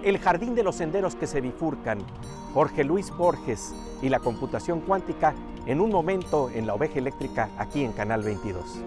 El jardín de los senderos que se bifurcan, Jorge Luis Borges y la computación cuántica en un momento en La Oveja Eléctrica aquí en Canal 22.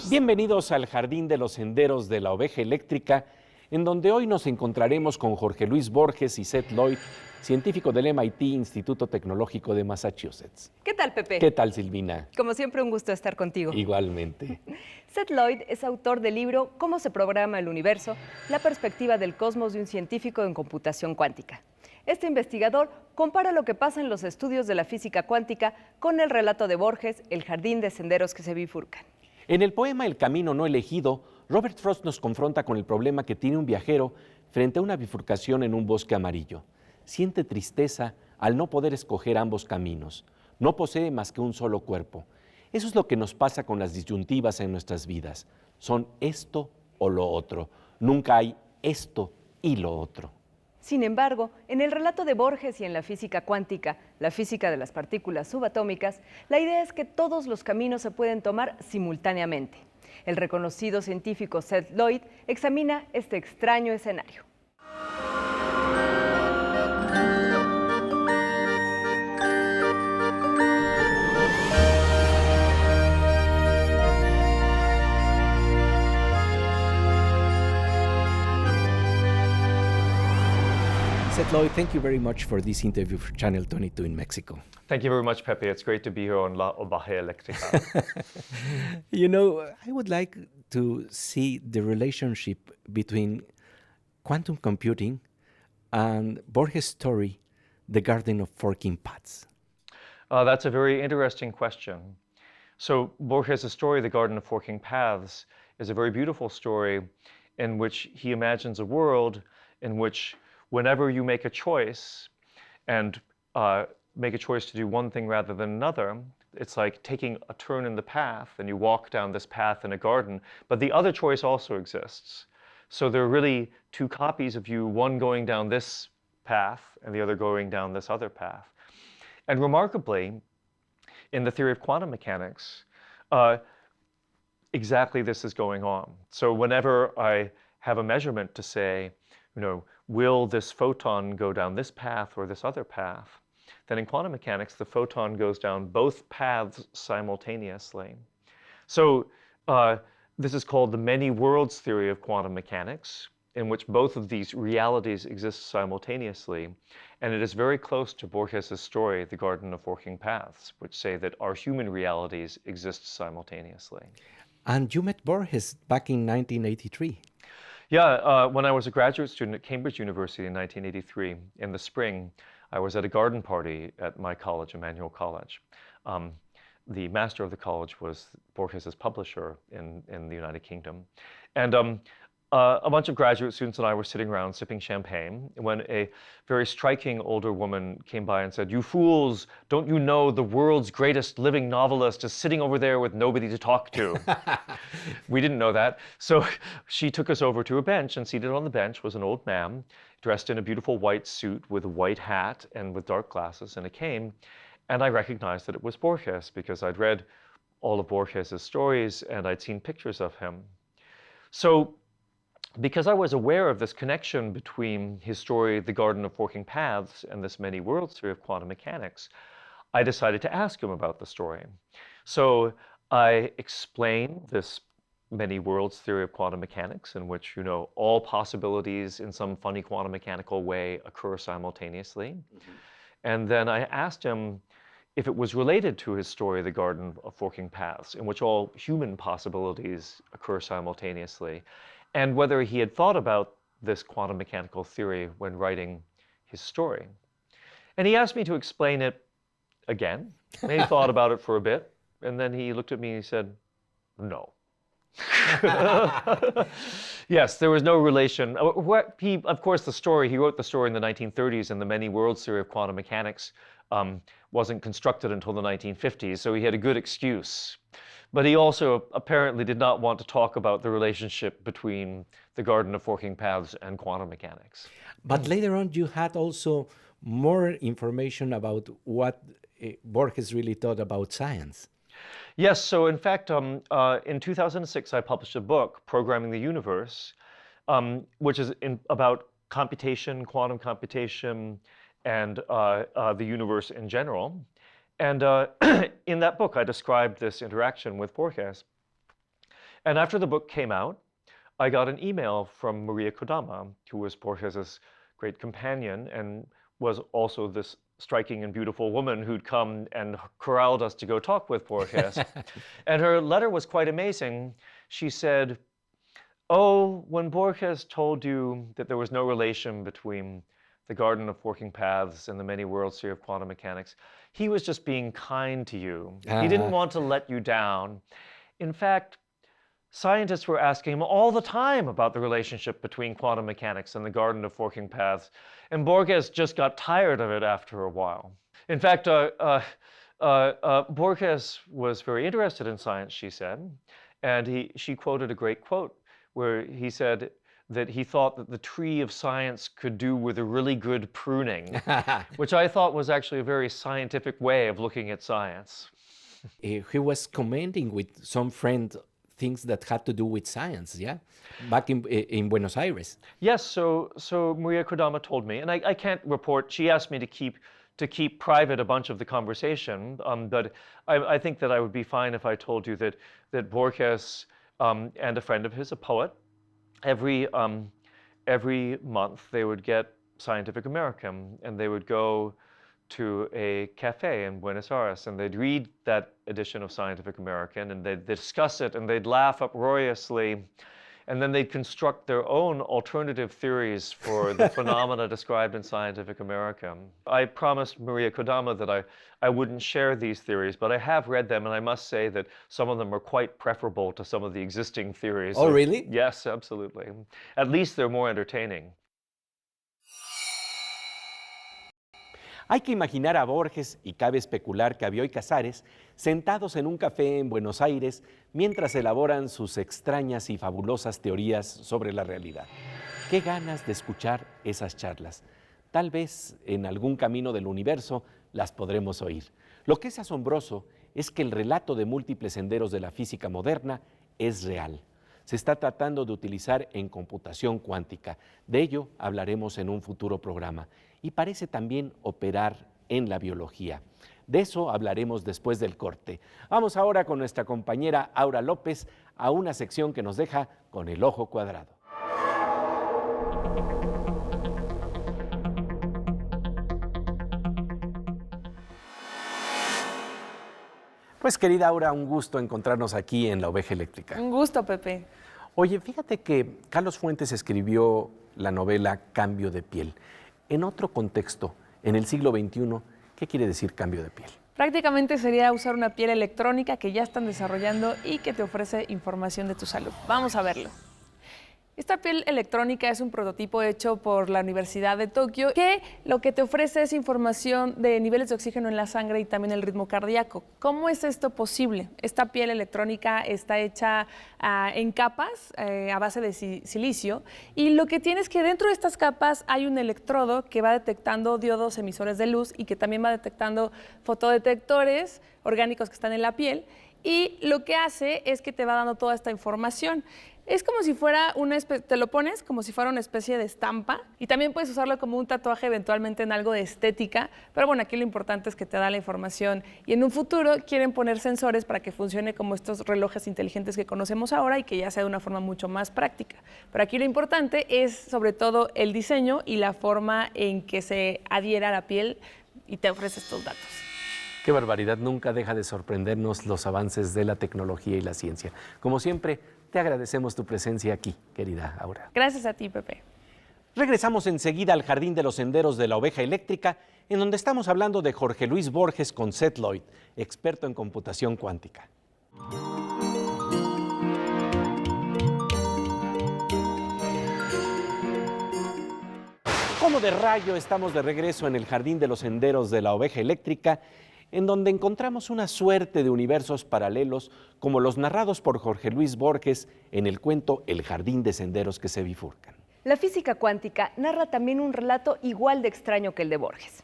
Bienvenidos al Jardín de los Senderos de la Oveja Eléctrica, en donde hoy nos encontraremos con Jorge Luis Borges y Seth Lloyd, científico del MIT, Instituto Tecnológico de Massachusetts. ¿Qué tal, Pepe? ¿Qué tal, Silvina? Como siempre, un gusto estar contigo. Igualmente. Seth Lloyd es autor del libro Cómo se programa el universo, la perspectiva del cosmos de un científico en computación cuántica. Este investigador compara lo que pasa en los estudios de la física cuántica con el relato de Borges, El jardín de senderos que se bifurcan. En el poema El camino no elegido, Robert Frost nos confronta con el problema que tiene un viajero frente a una bifurcación en un bosque amarillo. Siente tristeza al no poder escoger ambos caminos. No posee más que un solo cuerpo. Eso es lo que nos pasa con las disyuntivas en nuestras vidas. Son esto o lo otro. Nunca hay esto y lo otro. Sin embargo, en el relato de Borges y en la física cuántica, la física de las partículas subatómicas, la idea es que todos los caminos se pueden tomar simultáneamente. El reconocido científico Seth Lloyd examina este extraño escenario. Seth Lloyd, thank you very much for this interview for Channel 22 in Mexico. Thank you very much, Pepe. It's great to be here on La Oveja Eléctrica. You know, I would like to see the relationship between quantum computing and Borges' story, The Garden of Forking Paths. That's a very interesting question. So Borges' story, The Garden of Forking Paths, is a very beautiful story in which he imagines a world in which whenever you make a choice and make a choice to do one thing rather than another, it's like taking a turn in the path and you walk down this path in a garden, but the other choice also exists. So there are really two copies of you, one going down this path and the other going down this other path. And remarkably, in the theory of quantum mechanics, exactly this is going on. So whenever I have a measurement to say, you know, will this photon go down this path or this other path? Then in quantum mechanics, the photon goes down both paths simultaneously. So this is called the many worlds theory of quantum mechanics, in which both of these realities exist simultaneously. And it is very close to Borges' story, The Garden of Forking Paths, which say that our human realities exist simultaneously. And you met Borges back in 1983. Yeah, when I was a graduate student at Cambridge University in 1983, in the spring, I was at a garden party at my college, Emmanuel College. The master of the college was Borges' publisher in the United Kingdom. And a bunch of graduate students and I were sitting around sipping champagne when a very striking older woman came by and said, "You fools, don't you know the world's greatest living novelist is sitting over there with nobody to talk to?" We didn't know that. So she took us over to a bench, and seated on the bench was an old man dressed in a beautiful white suit with a white hat and with dark glasses and a cane. And I recognized that it was Borges because I'd read all of Borges' stories and I'd seen pictures of him. So because I was aware of this connection between his story, The Garden of Forking Paths, and this many worlds theory of quantum mechanics, I decided to ask him about the story. So I explained this many worlds theory of quantum mechanics, in which, you know, all possibilities in some funny quantum mechanical way occur simultaneously. Mm-hmm. And then I asked him if it was related to his story, The Garden of Forking Paths, in which all human possibilities occur simultaneously, and whether he had thought about this quantum mechanical theory when writing his story. And he asked me to explain it again, and he thought about it for a bit, and then he looked at me and he said, "No." Yes, there was no relation. Of course, he wrote the story in the 1930s, and the many worlds theory of quantum mechanics wasn't constructed until the 1950s, so he had a good excuse. But he also apparently did not want to talk about the relationship between the Garden of Forking Paths and quantum mechanics. But later on, you had also more information about what Borges really thought about science. Yes, so in fact, in 2006, I published a book, Programming the Universe, which is about computation, quantum computation, and the universe in general. And in that book, I described this interaction with Borges. And after the book came out, I got an email from Maria Kodama, who was Borges's great companion and was also this striking and beautiful woman who'd come and corralled us to go talk with Borges. And her letter was quite amazing. She said, "Oh, when Borges told you that there was no relation between the Garden of Forking Paths and the many worlds theory of quantum mechanics, he was just being kind to you. He didn't want to let you down. In fact, scientists were asking him all the time about the relationship between quantum mechanics and the Garden of Forking Paths, and Borges just got tired of it after a while." In fact, Borges was very interested in science, she said, and she quoted a great quote where he said that he thought that the tree of science could do with a really good pruning, which I thought was actually a very scientific way of looking at science. He was commenting with some friend things that had to do with science, yeah? Back in Buenos Aires. Yes, so Maria Kodama told me, and I can't report, she asked me to keep private a bunch of the conversation, but I think that I would be fine if I told you that Borges and a friend of his, a poet, every month they would get Scientific American, and they would go to a cafe in Buenos Aires, and they'd read that edition of Scientific American, and they'd discuss it, and they'd laugh uproariously, and then they'd construct their own alternative theories for the phenomena described in Scientific American. I promised Maria Kodama that I wouldn't share these theories, but I have read them, and I must say that some of them are quite preferable to some of the existing theories. Oh, really? Yes, absolutely. At least they're more entertaining. Hay que imaginar a Borges, y cabe especular que a Bioy Casares, sentados en un café en Buenos Aires mientras elaboran sus extrañas y fabulosas teorías sobre la realidad. Qué ganas de escuchar esas charlas. Tal vez en algún camino del universo las podremos oír. Lo que es asombroso es que el relato de múltiples senderos de la física moderna es real. Se está tratando de utilizar en computación cuántica. De ello hablaremos en un futuro programa. Y parece también operar en la biología. De eso hablaremos después del corte. Vamos ahora con nuestra compañera Aura López a una sección que nos deja con el ojo cuadrado. Pues querida Aura, un gusto encontrarnos aquí en La Oveja Eléctrica. Un gusto, Pepe. Oye, fíjate que Carlos Fuentes escribió la novela Cambio de piel. En otro contexto, en el siglo XXI, ¿qué quiere decir cambio de piel? Prácticamente sería usar una piel electrónica que ya están desarrollando y que te ofrece información de tu salud. Vamos a verlo. Esta piel electrónica es un prototipo hecho por la Universidad de Tokio que lo que te ofrece es información de niveles de oxígeno en la sangre y también el ritmo cardíaco. ¿Cómo es esto posible? Esta piel electrónica está hecha en capas a base de silicio y lo que tiene es que dentro de estas capas hay un electrodo que va detectando diodos emisores de luz y que también va detectando fotodetectores orgánicos que están en la piel y lo que hace es que te va dando toda esta información. Es como si fuera te lo pones como si fuera una especie de estampa y también puedes usarlo como un tatuaje eventualmente en algo de estética, pero bueno, aquí lo importante es que te da la información y en un futuro quieren poner sensores para que funcione como estos relojes inteligentes que conocemos ahora y que ya sea de una forma mucho más práctica. Pero aquí lo importante es sobre todo el diseño y la forma en que se adhiera a la piel y te ofrece estos datos. Qué barbaridad, nunca deja de sorprendernos los avances de la tecnología y la ciencia. Como siempre, te agradecemos tu presencia aquí, querida Aura. Gracias a ti, Pepe. Regresamos enseguida al Jardín de los Senderos de la Oveja Eléctrica, en donde estamos hablando de Jorge Luis Borges con Seth Lloyd, experto en computación cuántica. Como de rayo, estamos de regreso en el Jardín de los Senderos de la Oveja Eléctrica, en donde encontramos una suerte de universos paralelos como los narrados por Jorge Luis Borges en el cuento El Jardín de Senderos que se bifurcan. La física cuántica narra también un relato igual de extraño que el de Borges.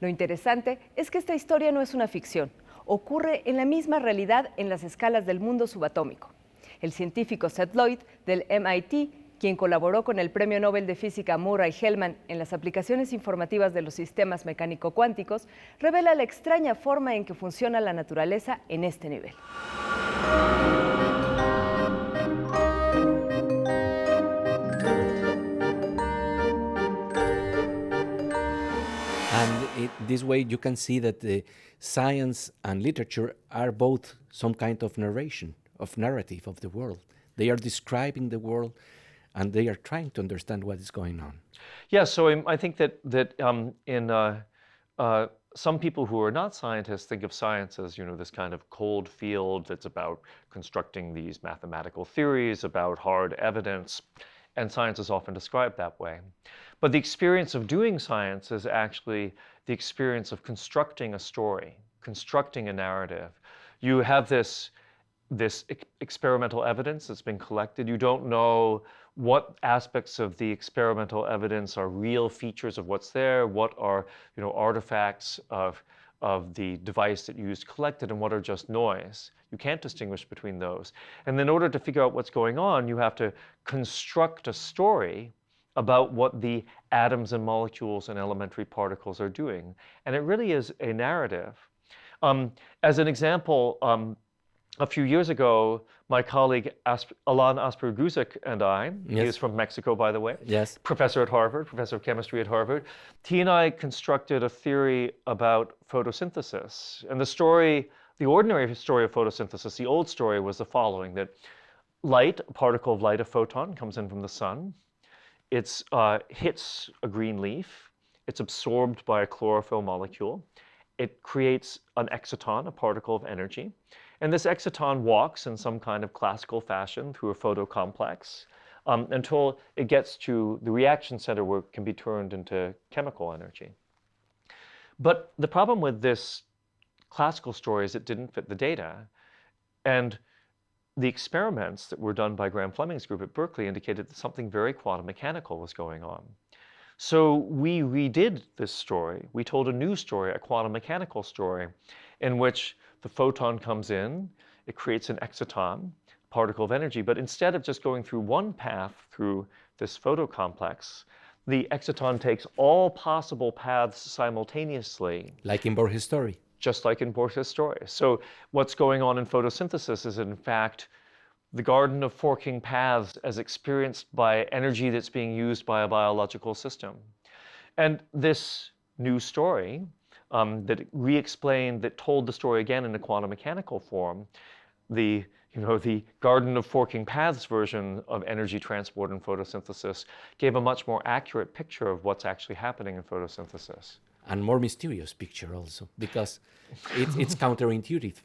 Lo interesante es que esta historia no es una ficción, ocurre en la misma realidad en las escalas del mundo subatómico. El científico Seth Lloyd del MIT, quien colaboró con el Premio Nobel de Física Murray Hellman en las aplicaciones informativas de los sistemas mecánico-cuánticos, revela la extraña forma en que funciona la naturaleza en este nivel. And this way you can see that the science and literature are both some kind of narration, of narrative of the world. They are describing the world and they are trying to understand what is going on. Yeah, so I think that some people who are not scientists think of science as, this kind of cold field that's about constructing these mathematical theories, about hard evidence, and science is often described that way. But the experience of doing science is actually the experience of constructing a story, constructing a narrative. You have this experimental evidence that's been collected. You don't know what aspects of the experimental evidence are real features of what's there, what are artifacts of the device that you used to collect it, and what are just noise. You can't distinguish between those. And in order to figure out what's going on, you have to construct a story about what the atoms and molecules and elementary particles are doing. And it really is a narrative. As an example, a few years ago, my colleague Alan Asper-Guzik and I, Yes. he is from Mexico, by the way, Yes. professor at Harvard, professor of chemistry at Harvard, he and I constructed a theory about photosynthesis. And the ordinary story of photosynthesis, the old story was the following, that light, a particle of light, a photon, comes in from the sun. It hits a green leaf. It's absorbed by a chlorophyll molecule. It creates an exciton, a particle of energy. And this exciton walks in some kind of classical fashion through a photocomplex until it gets to the reaction center where it can be turned into chemical energy. But the problem with this classical story is it didn't fit the data. And the experiments that were done by Graham Fleming's group at Berkeley indicated that something very quantum mechanical was going on. So we redid this story. We told a new story, a quantum mechanical story, in which the photon comes in, it creates an exciton, particle of energy, but instead of just going through one path through this photocomplex, the exciton takes all possible paths simultaneously. Like in Borges' story. Just like in Borges' story. So what's going on in photosynthesis is, in fact, the garden of forking paths as experienced by energy that's being used by a biological system. And this new story that re-explained, that told the story again in a quantum mechanical form, the garden of forking paths version of energy transport and photosynthesis gave a much more accurate picture of what's actually happening in photosynthesis. And more mysterious picture also, because it's counterintuitive.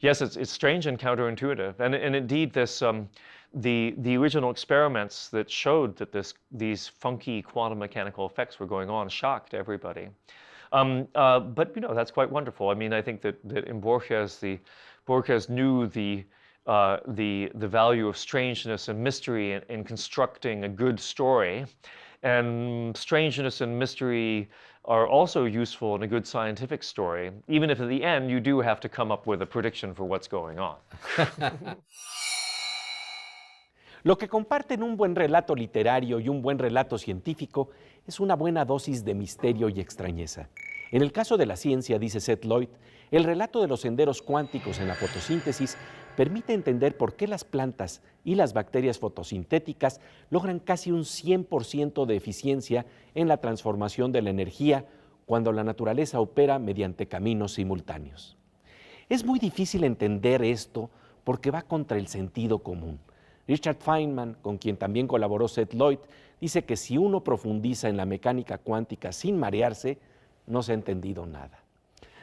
Yes, it's strange and counterintuitive, and indeed, the original experiments that showed that these funky quantum mechanical effects were going on shocked everybody. But that's quite wonderful. I mean, I think that in Borges, Borges knew the value of strangeness and mystery in constructing a good story, and strangeness and mystery are also useful in a good scientific story, even if at the end you do have to come up with a prediction for what's going on. Lo que comparten un buen relato literario y un buen relato científico es una buena dosis de misterio y extrañeza. En el caso de la ciencia, dice Seth Lloyd, el relato de los senderos cuánticos en la fotosíntesis permite entender por qué las plantas y las bacterias fotosintéticas logran casi un 100% de eficiencia en la transformación de la energía cuando la naturaleza opera mediante caminos simultáneos. Es muy difícil entender esto porque va contra el sentido común. Richard Feynman, con quien también colaboró Seth Lloyd, dice que si uno profundiza en la mecánica cuántica sin marearse, no se ha entendido nada.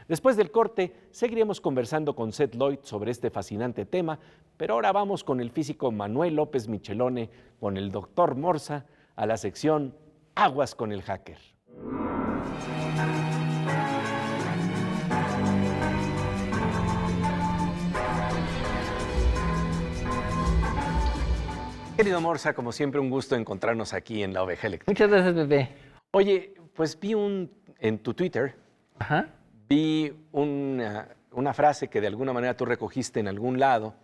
Después del corte, seguiremos conversando con Seth Lloyd sobre este fascinante tema, pero ahora vamos con el físico Manuel López Michelone, con el doctor Morsa, a la sección aguas con el hacker. Querido Morsa, como siempre, un gusto encontrarnos aquí en La Oveja Eléctrica. Muchas gracias, Pepe. Oye, pues vi en tu Twitter, Ajá. vi una frase que de alguna manera tú recogiste en algún lado,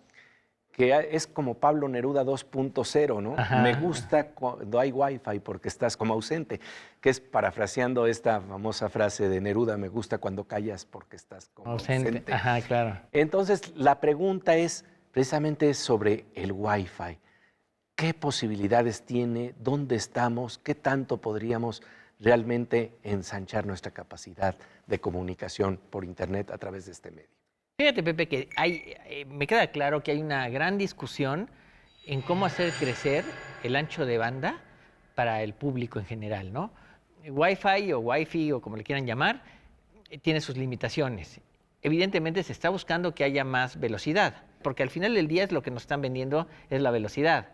que es como Pablo Neruda 2.0, ¿no? Ajá. Me gusta cuando hay Wi-Fi porque estás como ausente, que es parafraseando esta famosa frase de Neruda, me gusta cuando callas porque estás como ausente. Ajá, claro. Entonces, la pregunta es precisamente sobre el Wi-Fi. ¿Qué posibilidades tiene? ¿Dónde estamos? ¿Qué tanto podríamos realmente ensanchar nuestra capacidad de comunicación por Internet a través de este medio? Fíjate, Pepe, que me queda claro que hay una gran discusión en cómo hacer crecer el ancho de banda para el público en general, ¿no? Wi-Fi o Wi-Fi o como le quieran llamar, tiene sus limitaciones. Evidentemente se está buscando que haya más velocidad, porque al final del día es lo que nos están vendiendo, es la velocidad.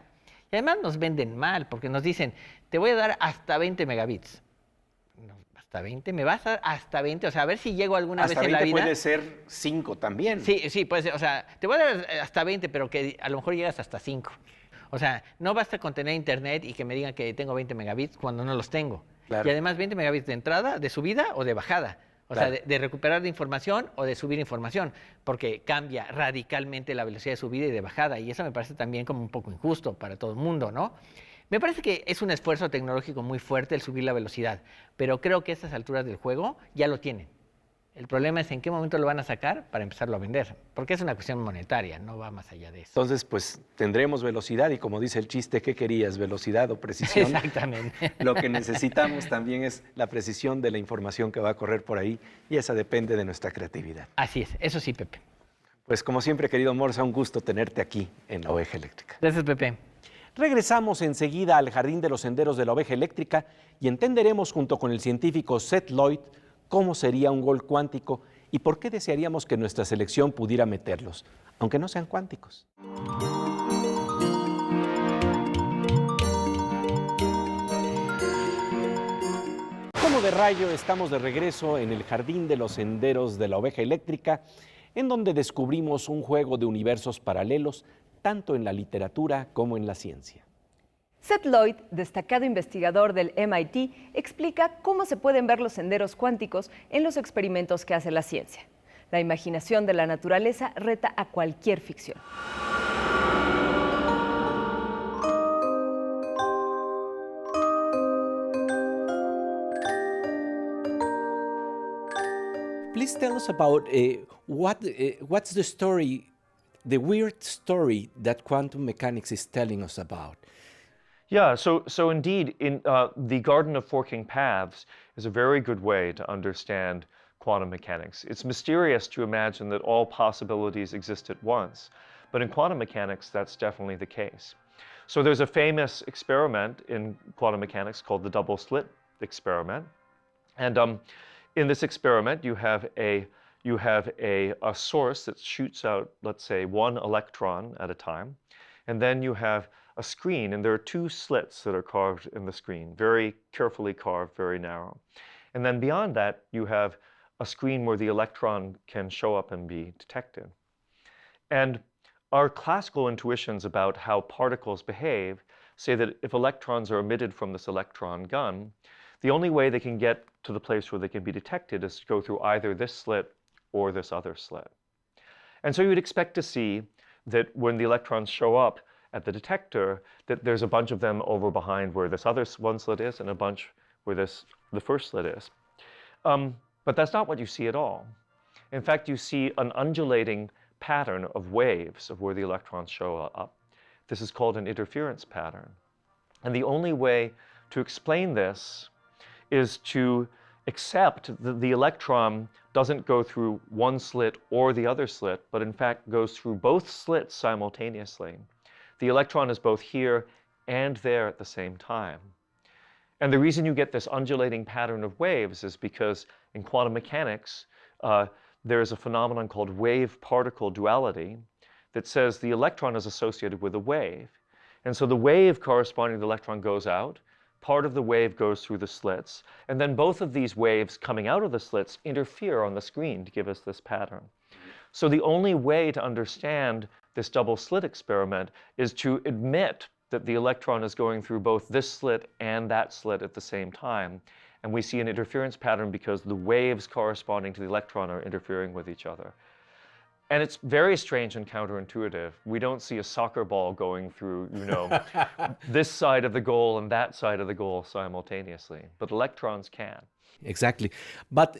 Y además nos venden mal, porque nos dicen, te voy a dar hasta 20 megabits. No, ¿hasta 20? ¿Me vas a dar hasta 20? O sea, a ver si llego alguna vez en la vida. Hasta 20 puede ser 5 también. Sí, puede ser. O sea, te voy a dar hasta 20, pero que a lo mejor llegas hasta 5. O sea, no basta con tener internet y que me digan que tengo 20 megabits cuando no los tengo. Claro. Y además 20 megabits de entrada, de subida o de bajada. O Claro. sea, de recuperar de información o de subir información, porque cambia radicalmente la velocidad de subida y de bajada, y eso me parece también como un poco injusto para todo el mundo, ¿no? Me parece que es un esfuerzo tecnológico muy fuerte el subir la velocidad, pero creo que a estas alturas del juego ya lo tienen. El problema es en qué momento lo van a sacar para empezarlo a vender, porque es una cuestión monetaria, no va más allá de eso. Entonces, pues tendremos velocidad y como dice el chiste, ¿qué querías? ¿Velocidad o precisión? Exactamente. Lo que necesitamos también es la precisión de la información que va a correr por ahí y esa depende de nuestra creatividad. Así es, eso sí, Pepe. Pues como siempre, querido Morsa, un gusto tenerte aquí en La Oveja Eléctrica. Gracias, Pepe. Regresamos enseguida al Jardín de los Senderos de la Oveja Eléctrica y entenderemos junto con el científico Seth Lloyd cómo sería un gol cuántico y por qué desearíamos que nuestra selección pudiera meterlos, aunque no sean cuánticos. Como de rayo, estamos de regreso en el Jardín de los Senderos de la Oveja Eléctrica, en donde descubrimos un juego de universos paralelos, tanto en la literatura como en la ciencia. Seth Lloyd, destacado investigador del MIT, explica cómo se pueden ver los senderos cuánticos en los experimentos que hace la ciencia. La imaginación de la naturaleza reta a cualquier ficción. Please tell us about what's the story, the weird story that quantum mechanics is telling us about. Yeah, so indeed, in the Garden of Forking Paths is a very good way to understand quantum mechanics. It's mysterious to imagine that all possibilities exist at once, but in quantum mechanics, that's definitely the case. So there's a famous experiment in quantum mechanics called the double slit experiment. And in this experiment, you have a source that shoots out, let's say, one electron at a time, and then you have a screen, and there are two slits that are carved in the screen, very carefully carved, very narrow. And then beyond that, you have a screen where the electron can show up and be detected. And our classical intuitions about how particles behave say that if electrons are emitted from this electron gun, the only way they can get to the place where they can be detected is to go through either this slit or this other slit. And so you would expect to see that when the electrons show up at the detector, that there's a bunch of them over behind where this other one slit is and a bunch where the first slit is. But that's not what you see at all. In fact, you see an undulating pattern of waves of where the electrons show up. This is called an interference pattern. And the only way to explain this is to accept that the electron doesn't go through one slit or the other slit, but in fact goes through both slits simultaneously. The electron is both here and there at the same time. And the reason you get this undulating pattern of waves is because in quantum mechanics, there is a phenomenon called wave-particle duality that says the electron is associated with a wave. And so the wave corresponding to the electron goes out, part of the wave goes through the slits, and then both of these waves coming out of the slits interfere on the screen to give us this pattern. So the only way to understand this double slit experiment is to admit that the electron is going through both this slit and that slit at the same time. And we see an interference pattern because the waves corresponding to the electron are interfering with each other. And it's very strange and counterintuitive. We don't see a soccer ball going through, this side of the goal and that side of the goal simultaneously, but electrons can. Exactly. But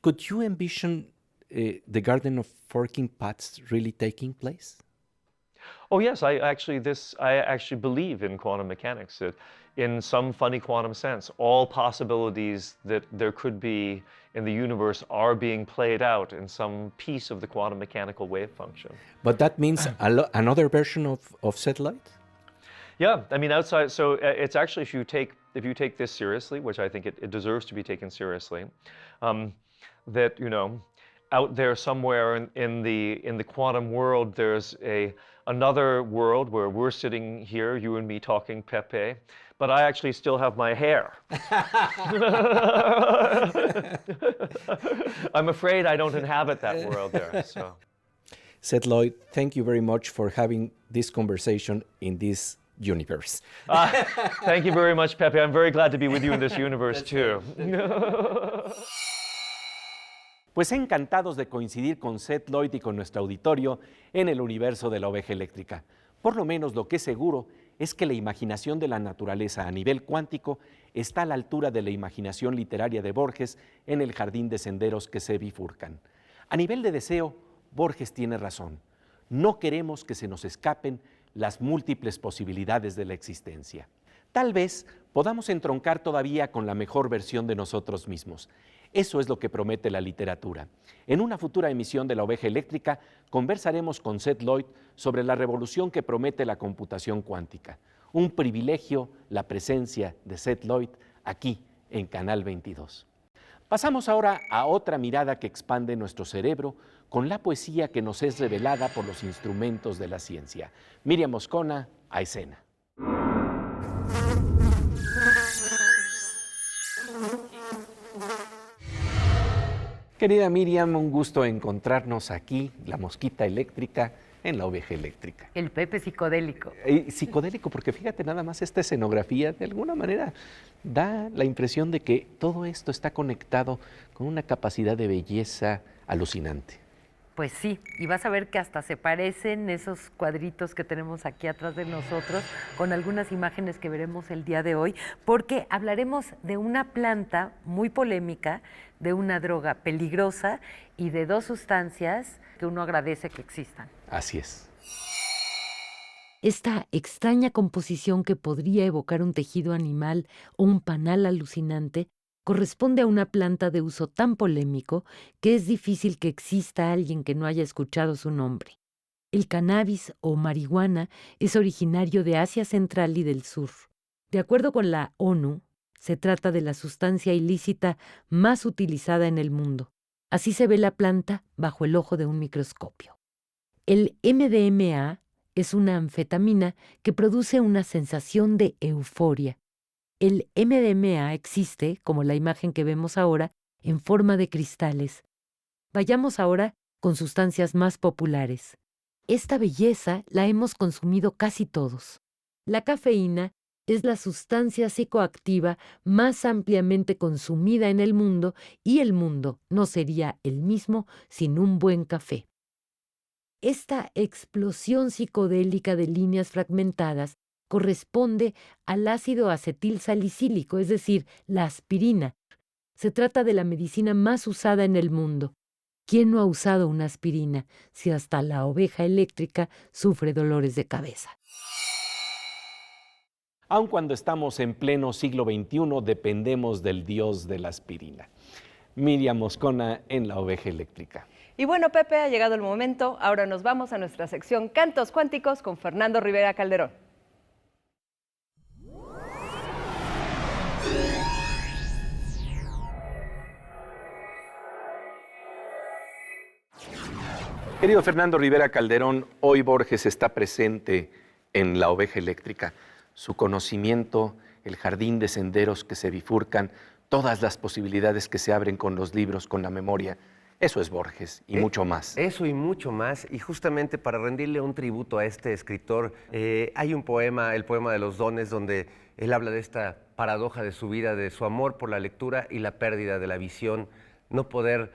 could you envision the garden of forking paths really taking place? Oh yes, I actually believe in quantum mechanics. That in some funny quantum sense, all possibilities that there could be in the universe are being played out in some piece of the quantum mechanical wave function. But that means another version of satellite? Yeah, I mean outside. So it's actually if you take this seriously, which I think it deserves to be taken seriously, that out there somewhere in the quantum world, there's another world where we're sitting here, you and me talking, Pepe, but I actually still have my hair. I'm afraid I don't inhabit that world there. So. Seth Lloyd, thank you very much for having this conversation in this universe. Thank you very much, Pepe. I'm very glad to be with you in this universe too. Pues encantados de coincidir con Seth Lloyd y con nuestro auditorio en el universo de la oveja eléctrica. Por lo menos lo que es seguro es que la imaginación de la naturaleza a nivel cuántico está a la altura de la imaginación literaria de Borges en El jardín de senderos que se bifurcan. A nivel de deseo, Borges tiene razón. No queremos que se nos escapen las múltiples posibilidades de la existencia. Tal vez podamos entroncar todavía con la mejor versión de nosotros mismos. Eso es lo que promete la literatura. En una futura emisión de La Oveja Eléctrica conversaremos con Seth Lloyd sobre la revolución que promete la computación cuántica. Un privilegio la presencia de Seth Lloyd aquí en Canal 22. Pasamos ahora a otra mirada que expande nuestro cerebro con la poesía que nos es revelada por los instrumentos de la ciencia. Miriam Moscona, a escena. Querida Miriam, un gusto encontrarnos aquí, la mosquita eléctrica en La Oveja Eléctrica. El Pepe psicodélico. Psicodélico, porque fíjate nada más, esta escenografía de alguna manera da la impresión de que todo esto está conectado con una capacidad de belleza alucinante. Pues sí, y vas a ver que hasta se parecen esos cuadritos que tenemos aquí atrás de nosotros con algunas imágenes que veremos el día de hoy, porque hablaremos de una planta muy polémica, de una droga peligrosa y de dos sustancias que uno agradece que existan. Así es. Esta extraña composición que podría evocar un tejido animal o un panal alucinante corresponde a una planta de uso tan polémico que es difícil que exista alguien que no haya escuchado su nombre. El cannabis o marihuana es originario de Asia Central y del Sur. De acuerdo con la ONU, se trata de la sustancia ilícita más utilizada en el mundo. Así se ve la planta bajo el ojo de un microscopio. El MDMA es una anfetamina que produce una sensación de euforia. El MDMA existe, como la imagen que vemos ahora, en forma de cristales. Vayamos ahora con sustancias más populares. Esta belleza la hemos consumido casi todos. La cafeína es la sustancia psicoactiva más ampliamente consumida en el mundo y el mundo no sería el mismo sin un buen café. Esta explosión psicodélica de líneas fragmentadas corresponde al ácido acetil salicílico, es decir, la aspirina. Se trata de la medicina más usada en el mundo. ¿Quién no ha usado una aspirina si hasta la oveja eléctrica sufre dolores de cabeza? Aun cuando estamos en pleno siglo XXI, dependemos del dios de la aspirina. Miriam Moscona en La Oveja Eléctrica. Y bueno, Pepe, ha llegado el momento. Ahora nos vamos a nuestra sección Cantos Cuánticos con Fernando Rivera Calderón. Querido Fernando Rivera Calderón, hoy Borges está presente en La Oveja Eléctrica. su conocimiento, el jardín de senderos que se bifurcan, todas las posibilidades que se abren con los libros, con la memoria. Eso es Borges y mucho más. Eso y mucho más. Y justamente para rendirle un tributo a este escritor, hay un poema, el poema de los dones, donde él habla de esta paradoja de su vida, de su amor por la lectura y la pérdida de la visión, no poder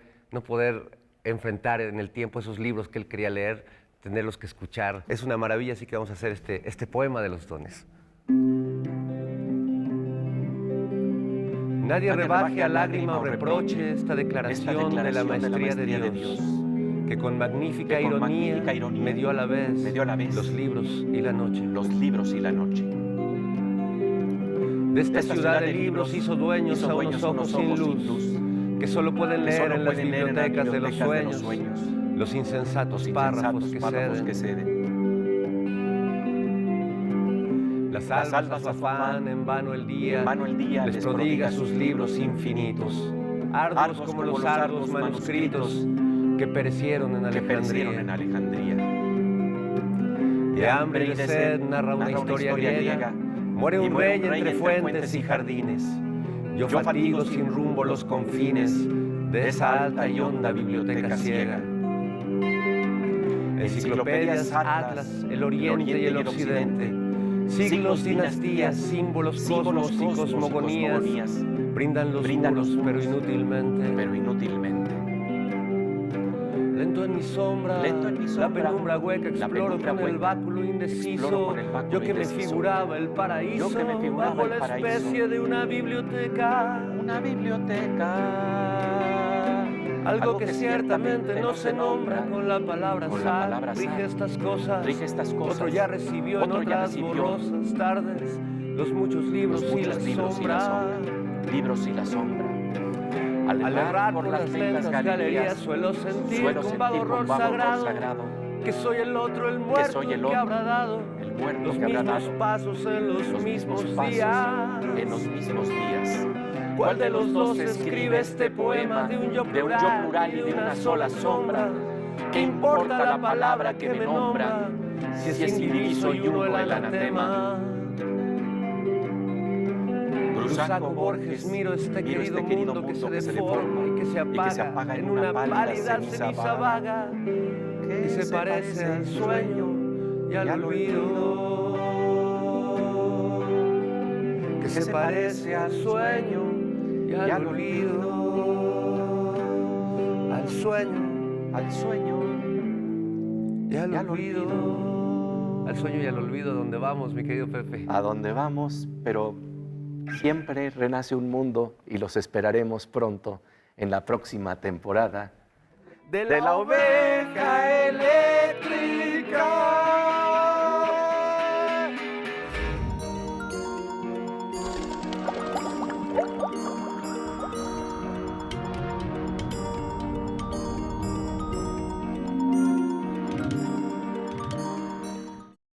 enfrentar en el tiempo esos libros que él quería leer, tenerlos que escuchar. Es una maravilla, así que vamos a hacer este poema de los dones. Nadie rebaje a lágrima o reproche esta declaración de la maestría de Dios, que con magnífica ironía me dio a la vez los libros y la noche. Los libros y la noche. De esta ciudad de libros hizo dueños a unos ojos sin luz, que solo pueden leer en las bibliotecas de los sueños los insensatos párrafos que ceden. Las almas a su afán, en vano el día les prodiga sus libros infinitos, arduos como los arduos manuscritos que perecieron en Alejandría. De hambre y de sed narra una historia griega, muere un rey entre fuentes y jardines. Yo fatigo sin rumbo los confines de esa alta y honda biblioteca ciega. Enciclopedias, atlas, el oriente y el occidente, siglos, dinastías, símbolos, cosmos y cosmogonías brindan los muros, pero inútilmente. Lento en mi sombra, la penumbra hueca, exploro con el báculo indeciso, yo que me figuraba el paraíso, bajo la especie de una biblioteca. Algo que ciertamente no se nombra con la palabra sal, rige estas cosas. Otro ya recibió en otras borrosas tardes los muchos libros y la sombra. Al errar por las lentas galerías suelo sentir con vago horror sagrado que soy el otro, el muerto, que habrá dado los mismos pasos en los mismos días. ¿Cuál de los dos escribe este poema de un yo plural y de una sola sombra? ¿Qué importa la palabra que me nombra si es indiviso y uno el anatema? Saco Borges, miro este querido mundo que se deforma y que se apaga en una pálida ceniza vaga que se parece al sueño y al olvido, que se parece al sueño y al olvido, al sueño y al olvido, al sueño y al olvido. ¿Dónde vamos, mi querido Pepe? A dónde vamos, pero siempre renace un mundo y los esperaremos pronto en la próxima temporada de la oveja eléctrica.